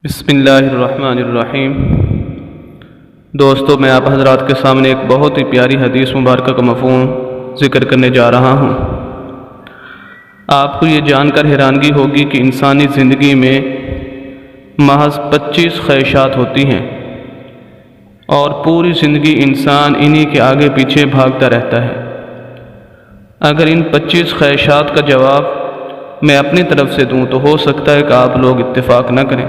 بسم اللہ الرحمن الرحیم۔ دوستو، میں آپ حضرات کے سامنے ایک بہت ہی پیاری حدیث مبارکہ کا مفہوم ذکر کرنے جا رہا ہوں۔ آپ کو یہ جان کر حیرانگی ہوگی کہ انسانی زندگی میں محض 25 خواہشات ہوتی ہیں اور پوری زندگی انسان انہی کے آگے پیچھے بھاگتا رہتا ہے۔ اگر ان 25 خواہشات کا جواب میں اپنی طرف سے دوں تو ہو سکتا ہے کہ آپ لوگ اتفاق نہ کریں،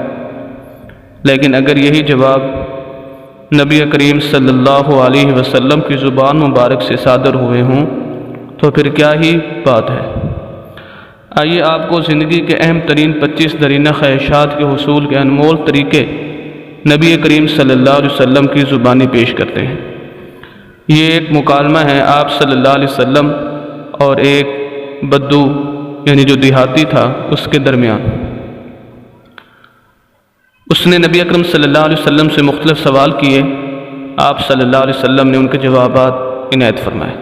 لیکن اگر یہی جواب نبی کریم صلی اللہ علیہ وسلم کی زبان مبارک سے صادر ہوئے ہوں تو پھر کیا ہی بات ہے۔ آئیے آپ کو زندگی کے اہم ترین 25 درینہ خواہشات کے حصول کے انمول طریقے نبی کریم صلی اللہ علیہ وسلم کی زبانی پیش کرتے ہیں۔ یہ ایک مکالمہ ہے آپ صلی اللہ علیہ وسلم اور ایک بدو یعنی جو دیہاتی تھا اس کے درمیان۔ اس نے نبی اکرم صلی اللہ علیہ وسلم سے مختلف سوال کیے، آپ صلی اللہ علیہ وسلم نے ان کے جوابات عنایت فرمائے۔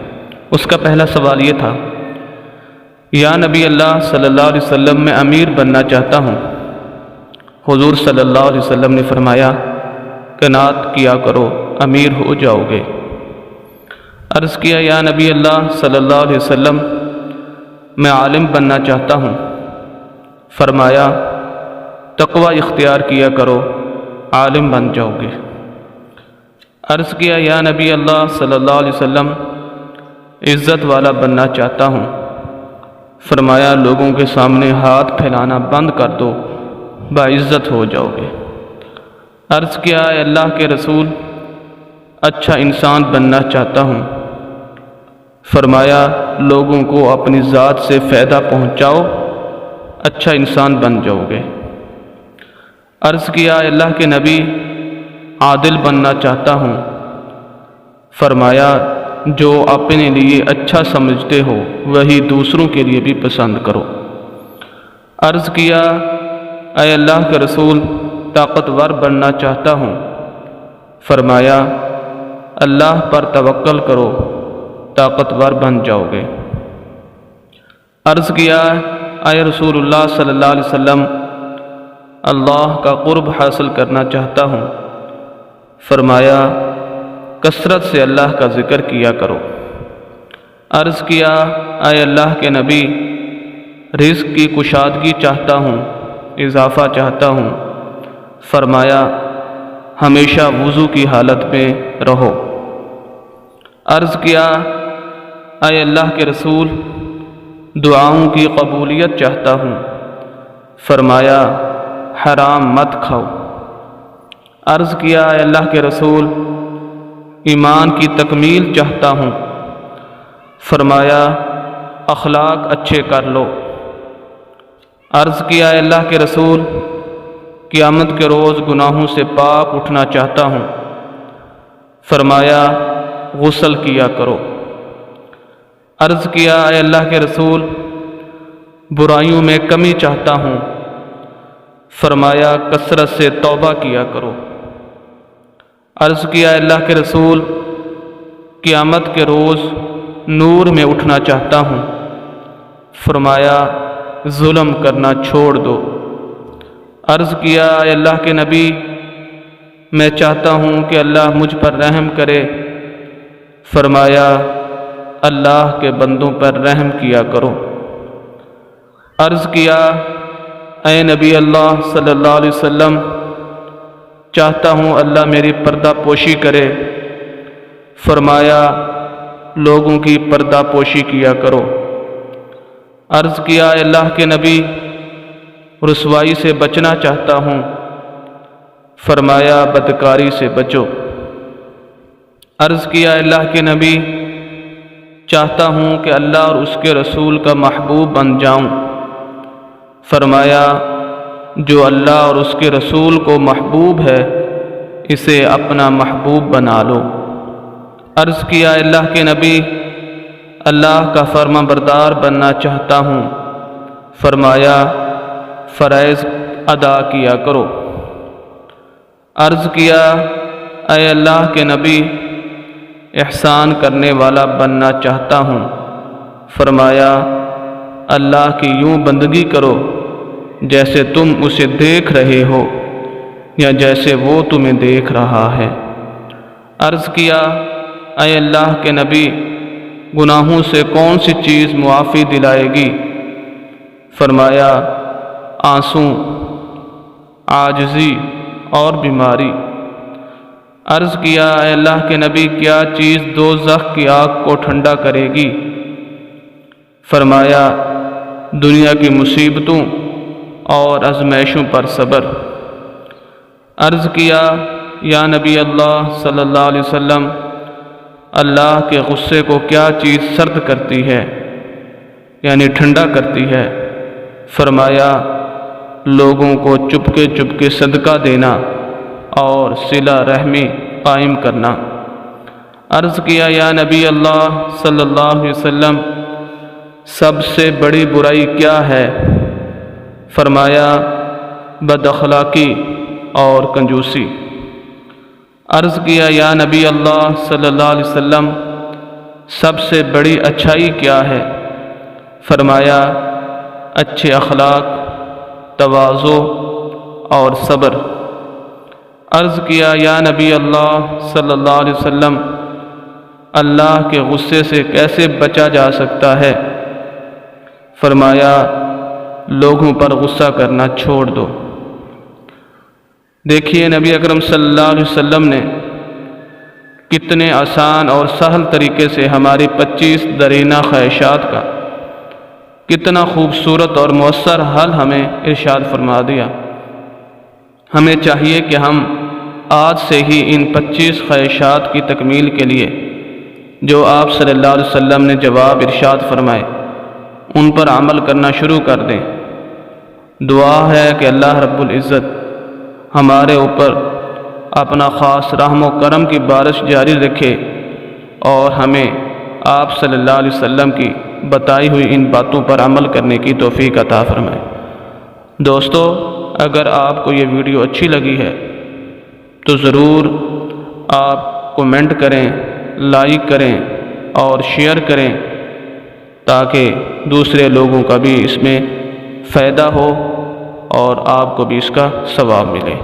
اس کا پہلا سوال یہ تھا، یا نبی اللہ صلی اللہ علیہ وسلم میں امیر بننا چاہتا ہوں۔ حضور صلی اللہ علیہ وسلم نے فرمایا، قناعت کیا کرو، امیر ہو جاؤ گے۔ عرض کیا، یا نبی اللہ صلی اللہ علیہ وسلم میں عالم بننا چاہتا ہوں۔ فرمایا، تقوی اختیار کیا کرو، عالم بن جاؤ گے۔ عرض کیا، یا نبی اللہ صلی اللہ علیہ وسلم عزت والا بننا چاہتا ہوں۔ فرمایا، لوگوں کے سامنے ہاتھ پھیلانا بند کر دو، باعزت ہو جاؤ گے۔ عرض کیا، اے اللہ کے رسول اچھا انسان بننا چاہتا ہوں۔ فرمایا، لوگوں کو اپنی ذات سے فائدہ پہنچاؤ، اچھا انسان بن جاؤ گے۔ عرض کیا، اے اللہ کے نبی عادل بننا چاہتا ہوں۔ فرمایا، جو اپنے لیے اچھا سمجھتے ہو وہی دوسروں کے لیے بھی پسند کرو۔ عرض کیا، اے اللہ کے رسول طاقتور بننا چاہتا ہوں۔ فرمایا، اللہ پر توکل کرو، طاقتور بن جاؤ گے۔ عرض کیا، اے رسول اللہ صلی اللہ علیہ وسلم اللہ کا قرب حاصل کرنا چاہتا ہوں۔ فرمایا، کثرت سے اللہ کا ذکر کیا کرو۔ عرض کیا، اے اللہ کے نبی رزق کی کشادگی چاہتا ہوں، اضافہ چاہتا ہوں۔ فرمایا، ہمیشہ وضو کی حالت میں رہو۔ عرض کیا، اے اللہ کے رسول دعاؤں کی قبولیت چاہتا ہوں۔ فرمایا، حرام مت کھاؤ۔ عرض کیا، اے اللہ کے رسول ایمان کی تکمیل چاہتا ہوں۔ فرمایا، اخلاق اچھے کر لو۔ عرض کیا، اے اللہ کے رسول قیامت کے روز گناہوں سے پاک اٹھنا چاہتا ہوں۔ فرمایا، غسل کیا کرو۔ عرض کیا، اے اللہ کے رسول برائیوں میں کمی چاہتا ہوں۔ فرمایا، کثرت سے توبہ کیا کرو۔ عرض کیا، اے اللہ کے رسول قیامت کے روز نور میں اٹھنا چاہتا ہوں۔ فرمایا، ظلم کرنا چھوڑ دو۔ عرض کیا، اے اللہ کے نبی میں چاہتا ہوں کہ اللہ مجھ پر رحم کرے۔ فرمایا، اللہ کے بندوں پر رحم کیا کرو۔ عرض کیا، اے نبی اللہ صلی اللہ علیہ وسلم چاہتا ہوں اللہ میری پردہ پوشی کرے۔ فرمایا، لوگوں کی پردہ پوشی کیا کرو۔ عرض کیا، اے اللہ کے نبی رسوائی سے بچنا چاہتا ہوں۔ فرمایا، بدکاری سے بچو۔ عرض کیا، اے اللہ کے نبی چاہتا ہوں کہ اللہ اور اس کے رسول کا محبوب بن جاؤں۔ فرمایا، جو اللہ اور اس کے رسول کو محبوب ہے اسے اپنا محبوب بنا لو۔ عرض کیا، اے اللہ کے نبی اللہ کا فرما بردار بننا چاہتا ہوں۔ فرمایا، فرائض ادا کیا کرو۔ عرض کیا، اے اللہ کے نبی احسان کرنے والا بننا چاہتا ہوں۔ فرمایا، اللہ کی یوں بندگی کرو جیسے تم اسے دیکھ رہے ہو۔ یا جیسے وہ تمہیں دیکھ رہا ہے۔ عرض کیا، اے اللہ کے نبی، گناہوں سے کون سی چیز معافی دلائے گی؟ فرمایا، آنسو، عاجزی اور بیماری۔ عرض کیا، اے اللہ کے نبی، کیا چیز دوزخ کی آگ کو ٹھنڈا کرے گی؟ فرمایا، دنیا کی مصیبتوں اور آزمائشوں پر صبر۔ عرض کیا، یا نبی اللہ صلی اللہ علیہ وسلم، اللہ کے غصے کو کیا چیز سرد کرتی ہے، یعنی ٹھنڈا کرتی ہے؟ فرمایا، لوگوں کو چپکے چپکے صدقہ دینا اور صلہ رحمی قائم کرنا۔ عرض کیا، یا نبی اللہ صلی اللہ علیہ وسلم، سب سے بڑی برائی کیا ہے؟ فرمایا، بد اخلاقی اور کنجوسی۔ عرض کیا، یا نبی اللہ صلی اللہ علیہ وسلم، سب سے بڑی اچھائی کیا ہے؟ فرمایا، اچھے اخلاق، تواضع اور صبر۔ عرض کیا، یا نبی اللہ صلی اللہ علیہ وسلم، اللہ کے غصے سے کیسے بچا جا سکتا ہے؟ فرمایا، لوگوں پر غصہ کرنا چھوڑ دو۔ دیکھیے نبی اکرم صلی اللہ علیہ وسلم نے کتنے آسان اور سہل طریقے سے ہماری 25 درینہ خواہشات کا کتنا خوبصورت اور مؤثر حل ہمیں ارشاد فرما دیا۔ ہمیں چاہیے کہ ہم آج سے ہی ان 25 خواہشات کی تکمیل کے لیے جو آپ صلی اللہ علیہ وسلم نے جواب ارشاد فرمائے ان پر عمل کرنا شروع کر دیں۔ دعا ہے کہ اللہ رب العزت ہمارے اوپر اپنا خاص رحم و کرم کی بارش جاری رکھے اور ہمیں آپ صلی اللہ علیہ وسلم کی بتائی ہوئی ان باتوں پر عمل کرنے کی توفیق عطا فرمائے۔ دوستو، اگر آپ کو یہ ویڈیو اچھی لگی ہے تو ضرور آپ کومنٹ کریں، لائک کریں اور شیئر کریں تاکہ دوسرے لوگوں کا بھی اس میں فائدہ ہو اور آپ کو بھی اس کا ثواب ملے۔